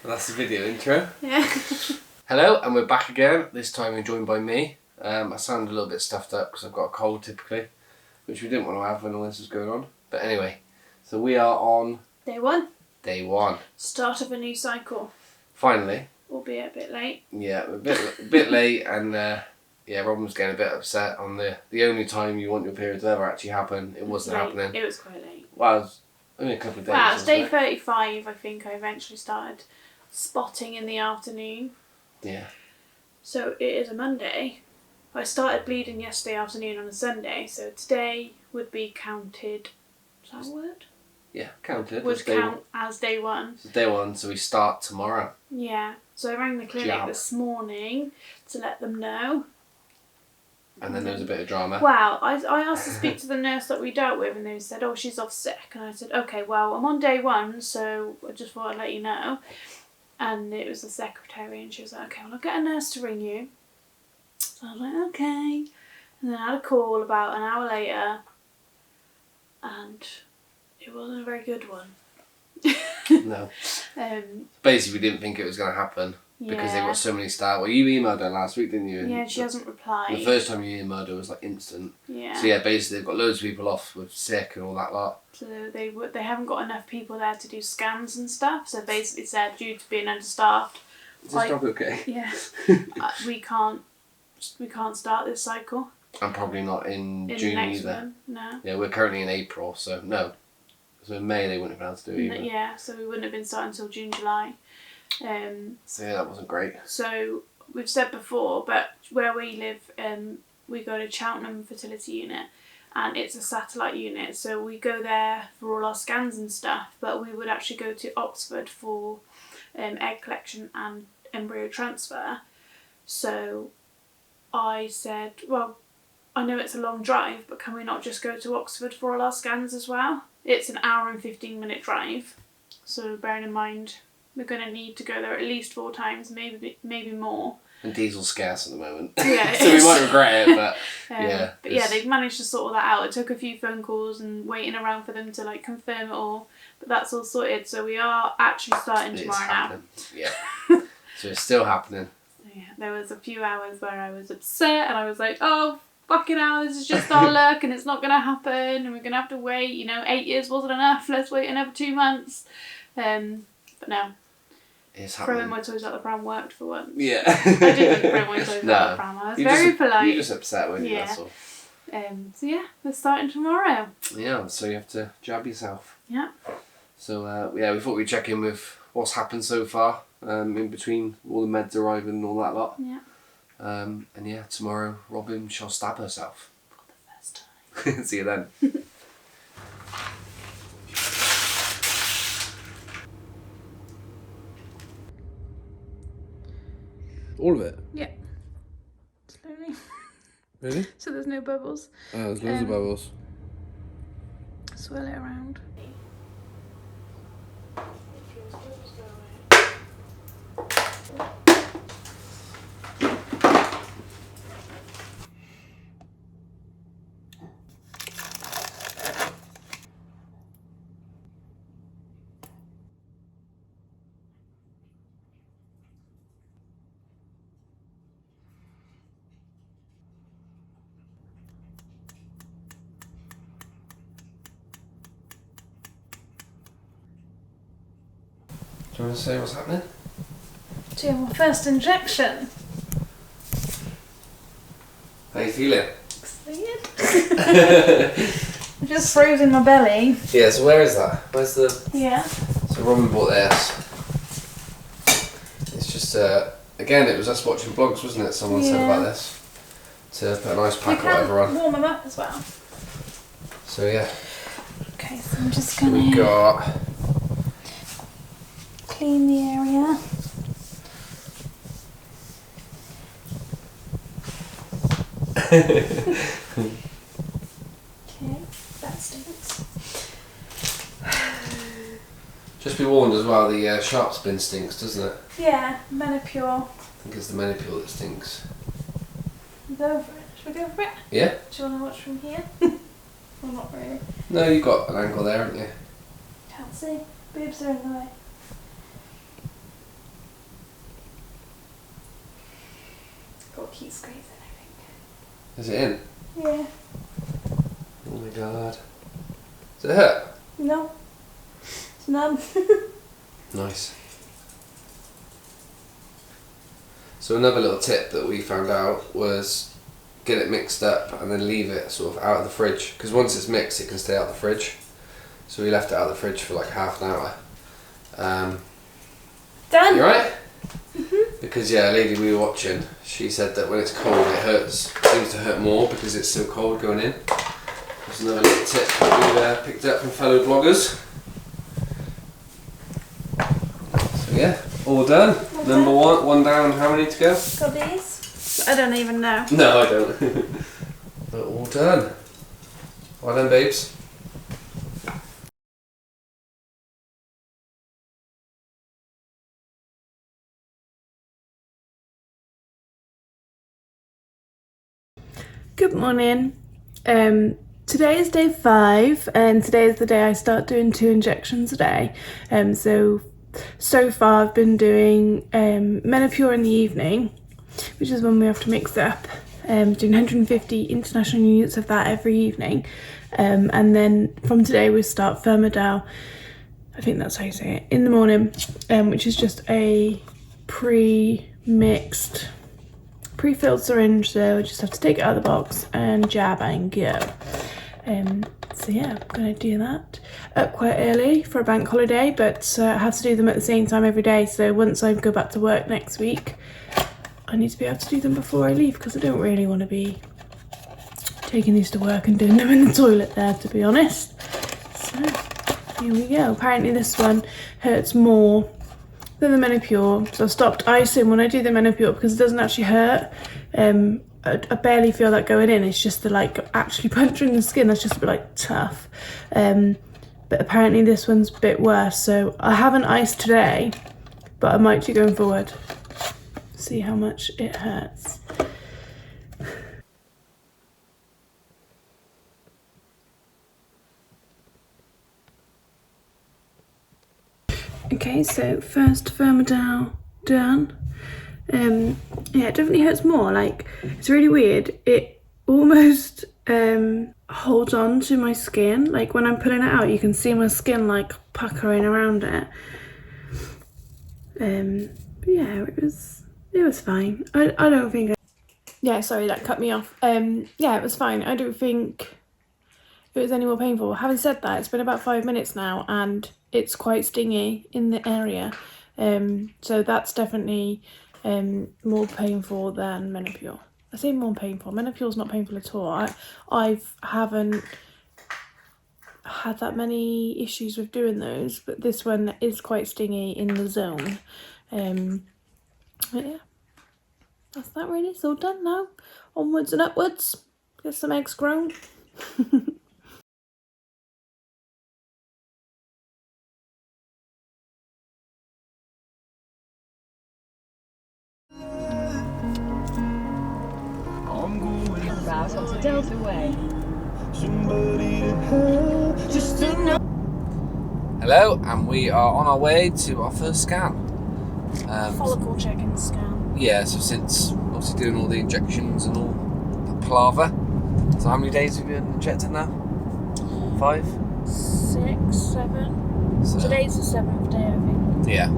That's the video intro. Yeah. Hello, and we're back again. This time we're joined by me. I sound a little bit stuffed up because I've got a cold typically, which we didn't want to have when all this was going on. But anyway, so we are on... Day one. Day one. Start of a new cycle. Finally. Albeit a bit late. Yeah, we're a bit late, and Robin was getting a bit upset on the only time you want your period to ever actually happen. It wasn't happening. It was quite late. Well, it was only a couple of days. Well, it's day 35, I think I eventually started spotting in the afternoon. Yeah. So it is a Monday. I started bleeding yesterday afternoon on a Sunday, so today would be counted. Is that a word? Yeah, counted. Would count as day one. It's day one, so we start tomorrow. Yeah. So I rang the clinic this morning to let them know. And then there was a bit of drama. Well, I asked to speak to the nurse that we dealt with, and they said, oh, she's off sick. And I said, okay, well, I'm on day one, so I just thought I'd let you know. And it was the secretary, and she was like, okay, well, I'll get a nurse to ring you. So I was like, okay. And then I had a call about an hour later, and it wasn't a very good one. No. Basically, we didn't think it was going to happen. Because they've got so many staff. Well, you emailed her last week, didn't you? Yeah, she hasn't replied. The first time you emailed her was like instant. Yeah. So yeah, basically they've got loads of people off with sick and all that lot. So they haven't got enough people there to do scans and stuff. So basically said, due to being understaffed. Is this dog okay? Yeah. we can't start this cycle. And probably not in June next either. One, no. Yeah, we're currently in April, so no. So in May they wouldn't have been able to do it either. Yeah, so we wouldn't have been starting until June, July. So yeah, that wasn't great. So we've said before, but where we live, we go to Cheltenham Fertility Unit, and it's a satellite unit. So we go there for all our scans and stuff, but we would actually go to Oxford for egg collection and embryo transfer. So I said, well, I know it's a long drive, but can we not just go to Oxford for all our scans as well? It's an hour and 15-minute drive. So bearing in mind, we're going to need to go there at least 4 times, maybe more. And diesel's scarce at the moment. Yeah, so we might regret it, but yeah. But yeah, they've managed to sort all that out. It took a few phone calls and waiting around for them to like confirm it all, but that's all sorted. So we are actually starting tomorrow now. Yeah. So it's still happening. So yeah, there was a few hours where I was upset and I was like, oh, fucking hell, this is just our luck and it's not going to happen and we're going to have to wait. 8 years wasn't enough. Let's wait another 2 months. But no. Throwing my toys out the pram worked for once. Yeah. I didn't throw my toys out the pram. I was very polite. You're just upset, weren't you? Yeah. That's all. So yeah, we're starting tomorrow. Yeah, so you have to jab yourself. Yeah. So we thought we'd check in with what's happened so far, in between all the meds arriving and all that lot. Yeah. And yeah, tomorrow Robin shall stab herself. For the first time. See you then. All of it? Yeah. Slowly. Really? So there's no bubbles. Oh, there's loads of bubbles. Swirl it around. Do you want to say what's happening? Doing my first injection. How you feeling? Excited. I'm just frozen my belly. Yeah, so where is that? Where's the... Yeah. So Robin bought this. It's just, again, it was us watching blogs, wasn't it? Someone said about this. To put an ice pack or whatever on. Warm them up as well. So yeah. Okay, so I'm just So gonna... we got... clean the area. Okay, that stinks. Just be warned as well, the sharp spin stinks, doesn't it? Yeah, Menopur. I think it's the Menopur that stinks. Go for it. Should we go for it? Yeah? Do you want to watch from here? Well, not really. No, you've got an angle there, haven't you? Can't see. Boobs are in the way. Got key screws in, I think. Is it in? Yeah. Oh my god. Does it hurt? No. It's none. Nice. So another little tip that we found out was get it mixed up and then leave it sort of out of the fridge, because once it's mixed it can stay out of the fridge. So we left it out of the fridge for like half an hour. Done. You alright? Because yeah, a lady we were watching, she said that when it's cold it hurts, seems to hurt more because it's so cold going in. That's another little tip that we picked up from fellow bloggers. So yeah, all done. Number one down, how many to go? Got these? I don't even know. No, I don't. But all done. Well done, babes. Good morning. Today is day 5 and today is the day I start doing 2 injections a day. So far I've been doing Menopur in the evening, which is when we have to mix up, doing 150 international units of that every evening. And then from today we start Fyremadel, I think that's how you say it, in the morning, which is just a pre-mixed pre-filled syringe, so I just have to take it out of the box and jab and go. So yeah, I'm gonna do that. Up quite early for a bank holiday, but I have to do them at the same time every day, so once I go back to work next week I need to be able to do them before I leave, because I don't really want to be taking these to work and doing them in the toilet there, to be honest. So here we go. Apparently this one hurts more than the Menopur, so I stopped icing when I do the Menopur because it doesn't actually hurt. I barely feel that going in. It's just the like actually puncturing the skin that's just a bit like tough. But apparently this one's a bit worse, so I haven't iced today, but I might do going forward. See how much it hurts. Okay, so first Fyremadel done. Yeah, it definitely hurts more. Like, it's really weird. It almost holds on to my skin. Like when I'm pulling it out, you can see my skin like puckering around it. But yeah, it was fine. I don't think. Yeah, sorry, that cut me off. Yeah, it was fine. I don't think it was any more painful. Having said that, it's been about 5 minutes now and it's quite stingy in the area. So that's definitely more painful than Menopur. I say more painful. Menopur's not painful at all. I haven't had that many issues with doing those, but this one is quite stingy in the zone. But yeah, that's that really. It's all done now. Onwards and upwards. Get some eggs grown. Route onto Delta Way. Hello, and we are on our way to our first scan. Follicle checking scan. Yeah, so since obviously doing all the injections and all the palaver. So how many days have you been injected now? 5? 6, 7. So, Today's the 7th day, I think. yeah.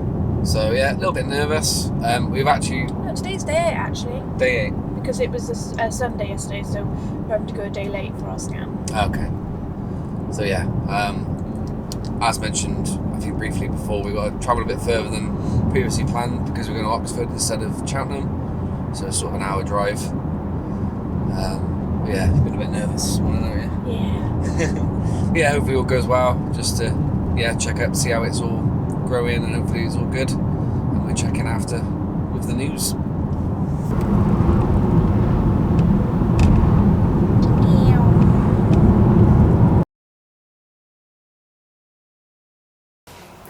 So yeah, a little bit nervous. We've actually... No, today's day 8 actually. Day 8. Because it was a Sunday yesterday, so we're having to go a day late for our scan. Okay. So yeah, as mentioned, I think briefly before, we've got to travel a bit further than previously planned because we're going to Oxford instead of Cheltenham. So it's sort of an hour drive. But yeah, been a bit nervous this morning, aren't you? Yeah. Yeah, hopefully all goes well. Just to check out, see how it's all growing, and hopefully it's all good. And we're checking after with the news.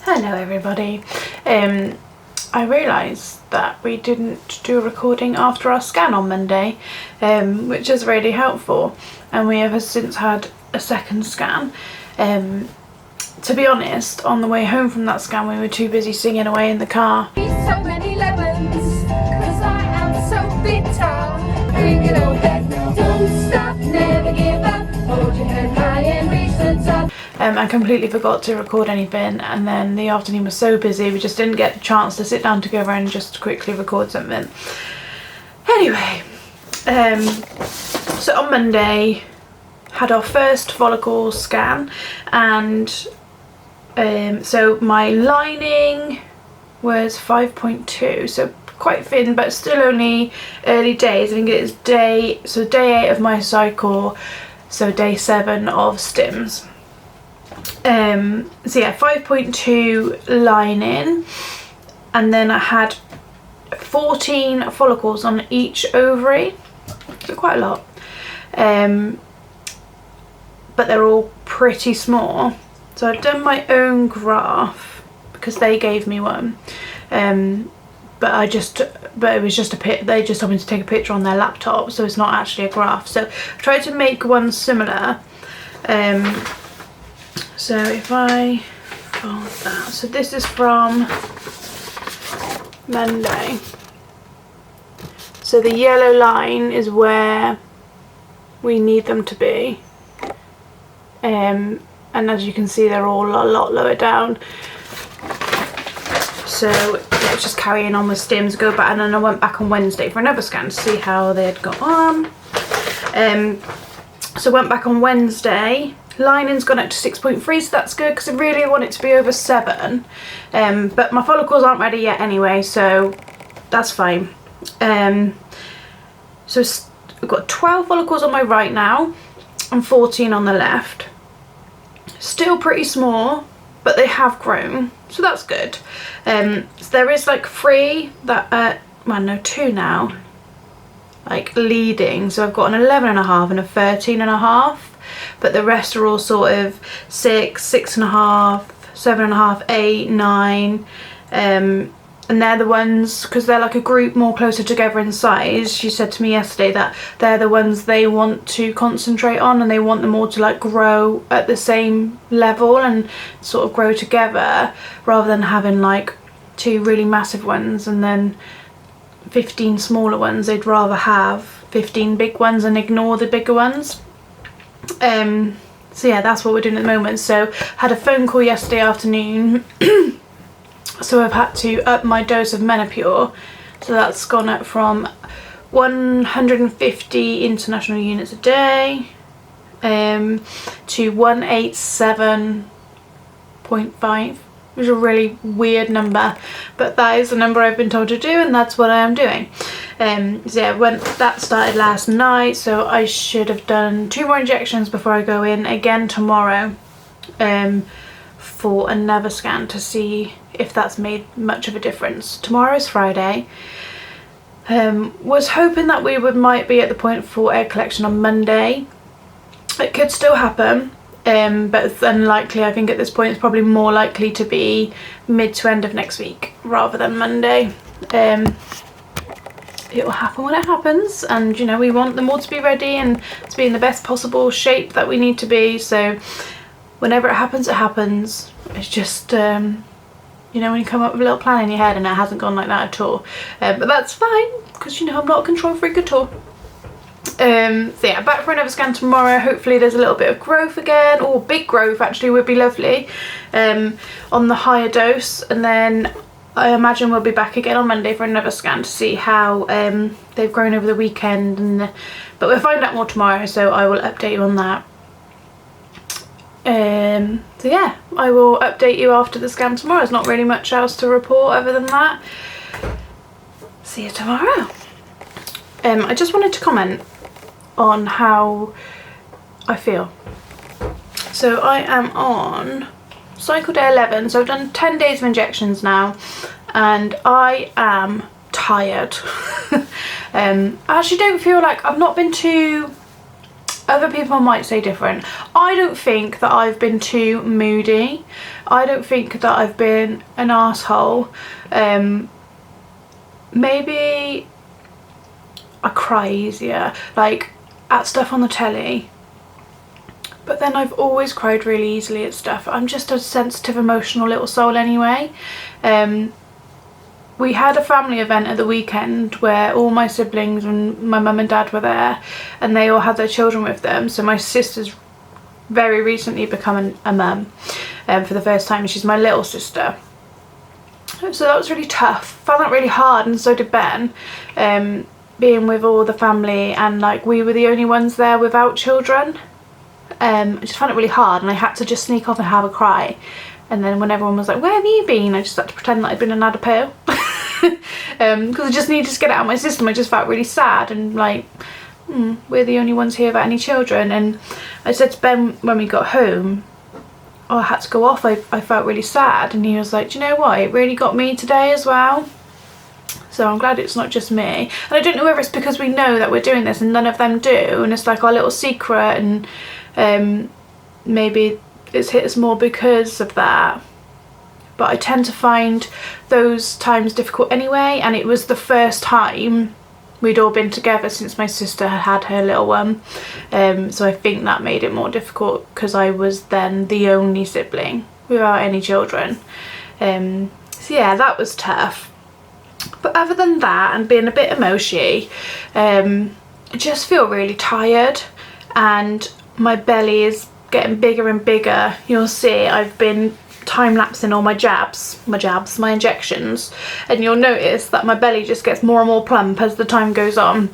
Hello everybody. I realised that we didn't do a recording after our scan on Monday, which is really helpful, and we have since had a second scan. To be honest, on the way home from that scan we were too busy singing away in the car. So many lemons, 'cause I am so bitter. it all back. Don't stop, never give up. Hold your head high and reach the top. I completely forgot to record anything, and then the afternoon was so busy we just didn't get the chance to sit down together and just quickly record something. Anyway, so on Monday had our first follicle scan, and so my lining was 5.2, so quite thin, but still only early days. I think it's day 8 of my cycle, so day 7 of Stims. So yeah, 5.2 lining, and then I had 14 follicles on each ovary, so quite a lot, but they're all pretty small. So I've done my own graph because they gave me one, but it was just they just told me to take a picture on their laptop, so it's not actually a graph. So I tried to make one similar. So if I fold that, so this is from Monday. So the yellow line is where we need them to be, and as you can see they're all a lot lower down. So let's just carrying on with Stims, go back, and then I went back on Wednesday for another scan to see how they had got on. So went back on Wednesday. Lining's gone up to 6.3, so that's good because I really want it to be over 7. But my follicles aren't ready yet anyway, so that's fine. So I've got 12 follicles on my right now and 14 on the left. Still pretty small, but they have grown, so that's good. So there is like 3 that, well no, 2 now, like leading. So I've got an 11.5 and a 13.5. But the rest are all sort of 6, 6.5, 7.5, 8, 9, and they're the ones, because they're like a group more closer together in size. She said to me yesterday that they're the ones they want to concentrate on, and they want them all to like grow at the same level and sort of grow together, rather than having like 2 really massive ones and then 15 smaller ones. They'd rather have 15 big ones and ignore the bigger ones. So yeah, that's what we're doing at the moment. So had a phone call yesterday afternoon so I've had to up my dose of Menopur, so that's gone up from 150 international units a day to 187.5, which is a really weird number, but that is the number I've been told to do, and that's what I am doing. So yeah, that started last night, so I should have done 2 more injections before I go in again tomorrow for another scan to see if that's made much of a difference. Tomorrow's Friday. Was hoping that we might be at the point for egg collection on Monday. It could still happen, but it's unlikely. I think at this point it's probably more likely to be mid to end of next week rather than Monday. It will happen when it happens, and you know, we want them all to be ready and to be in the best possible shape that we need to be. So whenever it happens, it happens. It's just you know, when you come up with a little plan in your head and it hasn't gone like that at all, but that's fine because you know I'm not a control freak at all. So yeah, back for another scan tomorrow. Hopefully there's a little bit of growth again, or big growth actually would be lovely, on the higher dose, and then I imagine we'll be back again on Monday for another scan to see how they've grown over the weekend, but we'll find out more tomorrow, so I will update you on that. So yeah, I will update you after the scan tomorrow. There's not really much else to report other than that. See you tomorrow. I just wanted to comment on how I feel. So I am on cycle day 11, so I've done 10 days of injections now, and I am tired. I actually don't feel like I've not been too, other people might say different. I don't think that I've been too moody. I don't think that I've been an asshole. Maybe I cry easier, like at stuff on the telly, but then I've always cried really easily at stuff. I'm just a sensitive, emotional little soul anyway. we had a family event at the weekend where all my siblings and my mum and dad were there, and they all had their children with them. So my sister's very recently become a mum for the first time, and she's my little sister. So that was really tough. Found that really hard, and so did Ben, being with all the family, and like we were the only ones there without children. I just found it really hard, and I had to just sneak off and have a cry. And then when everyone was like, "Where have you been?" I just had to pretend that I'd been and had a pill. Because I just needed to get it out of my system. I just felt really sad, and like, we're the only ones here without any children. And I said to Ben when we got home, I had to go off, I felt really sad, and he was like, "Do you know what, it really got me today as well." So I'm glad it's not just me. And I don't know whether it's because we know that we're doing this and none of them do, and it's like our little secret, and maybe it's hit us more because of that. But I tend to find those times difficult anyway, and it was the first time we'd all been together since my sister had her little one, so I think that made it more difficult because I was then the only sibling without any children. So yeah, that was tough. But other than that, and being a bit emotional, I just feel really tired, and my belly is getting bigger and bigger. You'll see I've been time-lapsing all my injections, and you'll notice that my belly just gets more and more plump as the time goes on,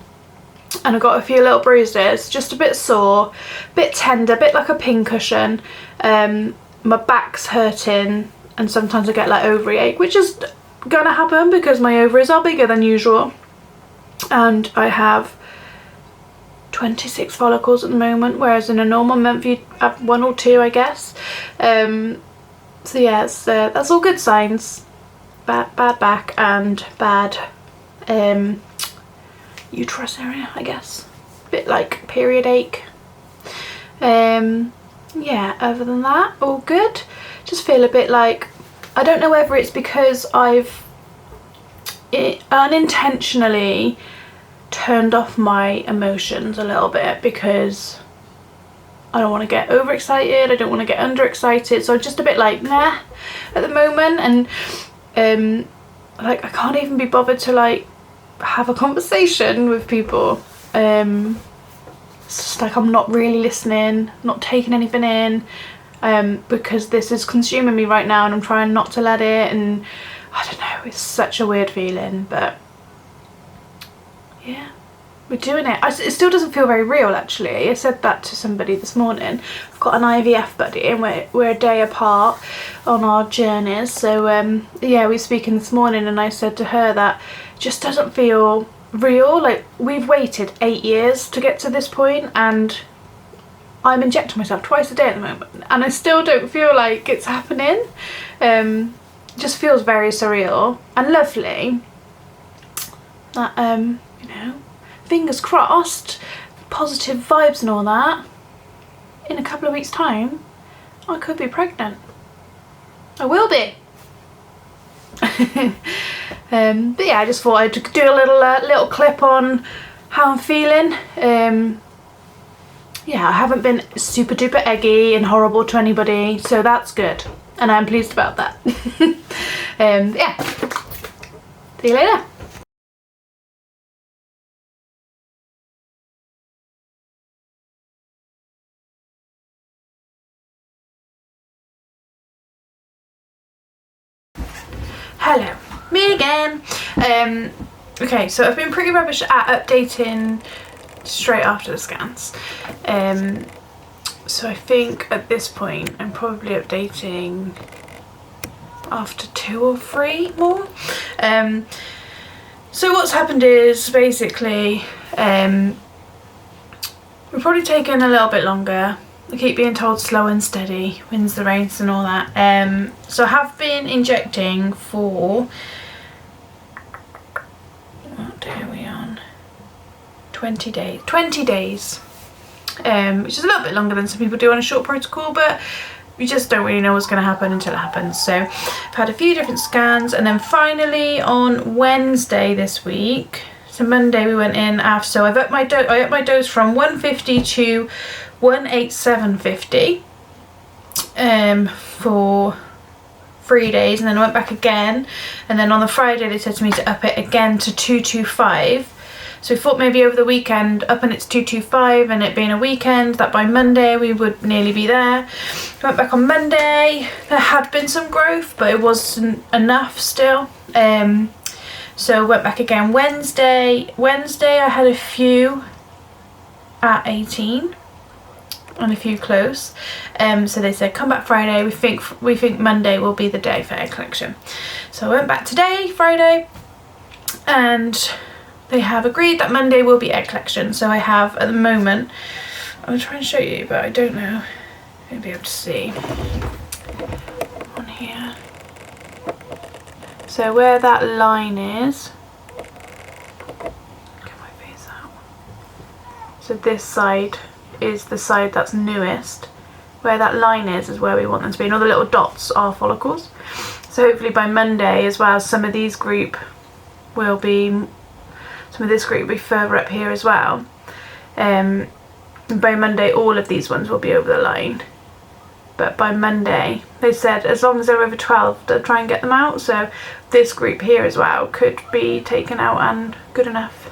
and I've got a few little bruises, just a bit sore, a bit tender, a bit like a pincushion. My back's hurting, and sometimes I get like ovary ache, which is gonna happen because my ovaries are bigger than usual, and I have 26 follicles at the moment, whereas in a normal month you'd have 1 or 2, I guess. So yeah, that's all good signs. Bad back and bad uterus area, I guess. Bit like period ache. Yeah, other than that, all good. Just feel a bit like, I don't know whether it's because I've unintentionally turned off my emotions a little bit, because I don't want to get overexcited, I don't want to get underexcited, so I'm just a bit like nah at the moment, and like I can't even be bothered to like have a conversation with people. It's just like I'm not really listening, not taking anything in, because this is consuming me right now, and I'm trying not to let it, and I don't know, it's such a weird feeling, but yeah, we're doing it. It still doesn't feel very real, actually. I said that to somebody this morning. I've got an IVF buddy, and we're a day apart on our journeys, so yeah, we were speaking this morning, and I said to her that it just doesn't feel real. Like, we've waited 8 years to get to this point, and I'm injecting myself twice a day at the moment, and I still don't feel like it's happening. It just feels very surreal and lovely. That you know, fingers crossed, positive vibes and all that. In a couple of weeks' time, I could be pregnant. I will be. But yeah, I just thought I'd do a little clip on how I'm feeling. Yeah, I haven't been super duper eggy and horrible to anybody, so that's good, and I'm pleased about that. Yeah, see you later. Hello, me again. Okay, so I've been pretty rubbish at updating straight after the scans. So I think at this point I'm probably updating after 2 or 3 more. So what's happened is basically we've probably taken a little bit longer. I keep being told slow and steady wins the race and all that. So I have been injecting for, what day are we on? 20 days. 20 days. Which is a little bit longer than some people do on a short protocol, but we just don't really know what's going to happen until it happens. So I've had a few different scans, and then finally on Wednesday this week, so Monday we went in after, so I upped my dose from 150 to 18750 for 3 days, and then I went back again, and then on the Friday they said to me to up it again to 225. So we thought maybe over the weekend upping it to 225, and it being a weekend, that by Monday we would nearly be there. Went back on Monday, there had been some growth but it wasn't enough still. So went back again Wednesday I had a few at 18 and a few close, so they said come back Friday, we think Monday will be the day for egg collection. So I went back today, Friday, and they have agreed that Monday will be egg collection. So I have at the moment, I'm trying to show you but I don't know if you'll be able to see on here. So where that line is, get my face out. So this side is the side that's newest. Where that line is where we want them to be, and all the little dots are follicles. So hopefully by Monday as well, some of this group will be further up here as well. And by Monday all of these ones will be over the line. But by Monday they said as long as they're over 12 they'll try and get them out, so this group here as well could be taken out and good enough.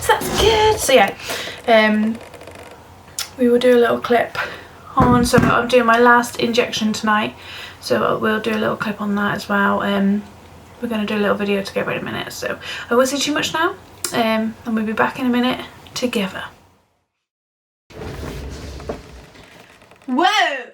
So that's good. So yeah, we will do a little clip on, so I'm doing my last injection tonight, so we'll do a little clip on that as well. We're going to do a little video together in a minute, so I won't say too much now, and we'll be back in a minute together. Whoa!